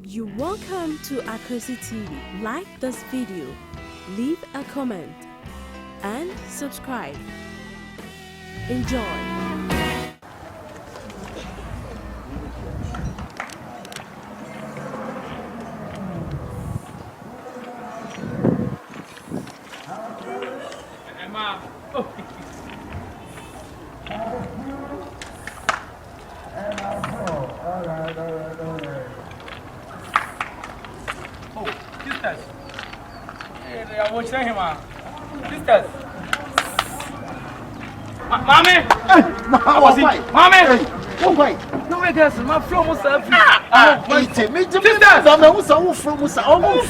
You're welcome to Akosi TV. Like this video, leave a comment, and subscribe. Enjoy. Emma. All right. Oh, sisters. Hey, I'm watching him. Sisters. Mommy. Mommy. Why? No, I guess my flow was up. Sisters.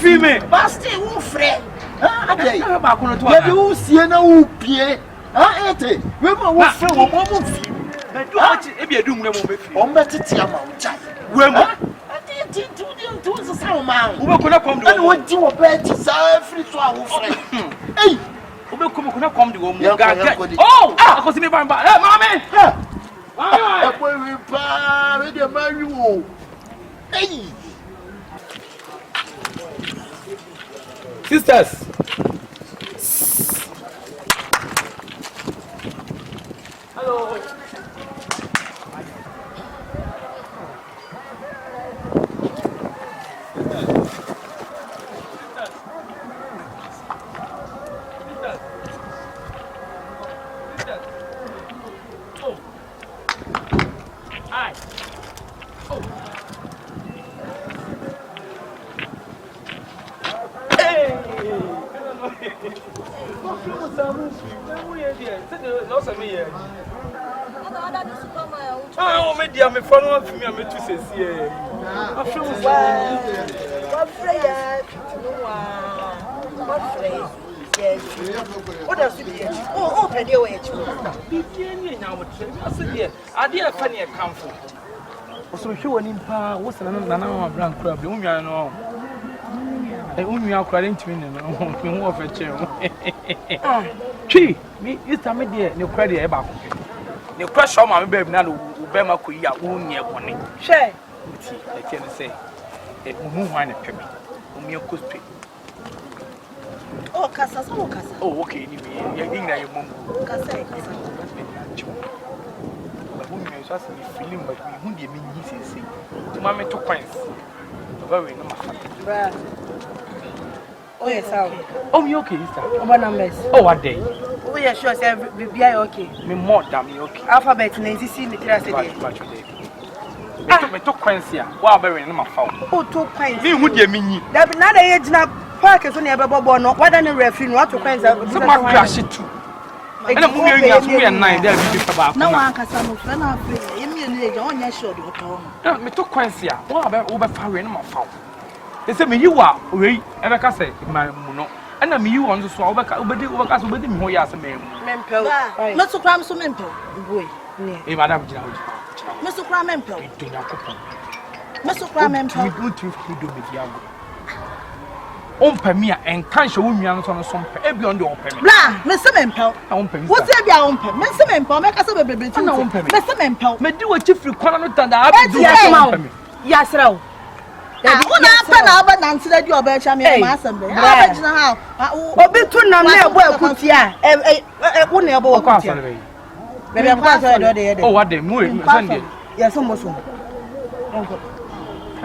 Me. Basti, who friend? Okay. Maybe who see na who pie? Ete. We ma friend wo mo fi. But do what e be do mo me fi. O mbeti ti ama o chai. We mo. Ati tu so sa o ma. Wo be ko na kom do. Ani wo di wo be ti sa free to a wo friend. Hey. Wo be ko na kom do wo mo Ga. Oh, akosi me ban ba. Hey, mommy. Ah, e po we pa, we dey marry wo. Hey. Sisters. Hello. Oh. Hi. Oh. Oh, me dear, me follow up for me and me to say, I feel What prayer? What prayer? Yes. What does it mean? Oh, open your way. I said, yeah, I did a funny account for. So, she went in power. What's another brand crab? The woman, no. I only are crying to me, and off a chair. Tree, me, you tell me, dear, no credit about you. Crush on my baby now, Bema Kuya, won't near one. Share. I can say, it will move on a penny. Your could Oh, Casa, oh, Casa. Oh, okay, you think that your mom. Casa. But whom you just be feeling, but we won't be mean, he say, to mammy 2 points. Very number. Oh, yes, oh, you okay, sir? Over numbers. Oh, what day? Oh, yeah, sure, sir. Be okay. Me more than me okay. Alphabet, Nancy, see the class today. Me 2 points here. Wow, very number 4. Oh, 2 points. Me would be mean. There be not a age now. Park is only a bubble, no. What than a referee, what to points? So much crash it too. And I'm moving as we are 9 there. No one can some of them are free. You mean, on your shoulder. Me 2 points here. What about over 4 number 4? They say me you are we ever can say my no. And I mean you want to swallow back over me who you as a man. Mempel. Not so cram so mempel. Boy. Eh, Madam General. Mr. Cram mempel. Do not coupon. Mr. Cram mempel. We go to do with you. On Pamia and can't show me on some beyond the open. Blah, Mr. Mempel. What's your own pen? Mr. Mempel, make us a baby to know. Mr. Mempel, may do a chief requirement that I do. Yes, no. I want to answer that you are better. I'm assembly. I don't know how. Or be too numb. Well, put here. One never walk out. Maybe I'm quite ready. Oh, what they move Sunday. Yes, almost. I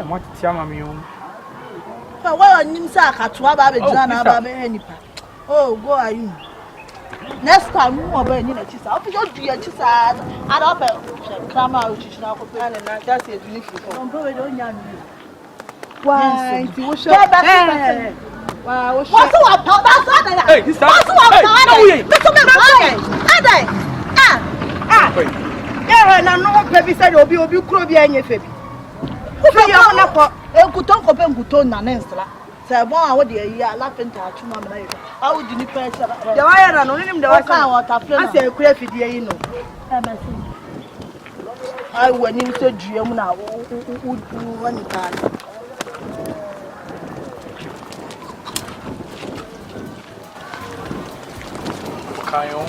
want to tell me. But what on him, sir, at Wabba, oh, go are you? Next time, you are burning a child. I'll be your dear child. I'll come out, which is now for plan, and that's it. Don't go, don't young. Why? What's up? What's up? Hey, this time. Yeah, no, baby said you'll be crowby and your baby. Who are not for a good talk of a good tone and insula. Say, one hour, dear, you are laughing to our chuma. How would you pressure? The wire and only him the water. I say, crafty, dear, you know. I went into dream now. Would do one time. Caio.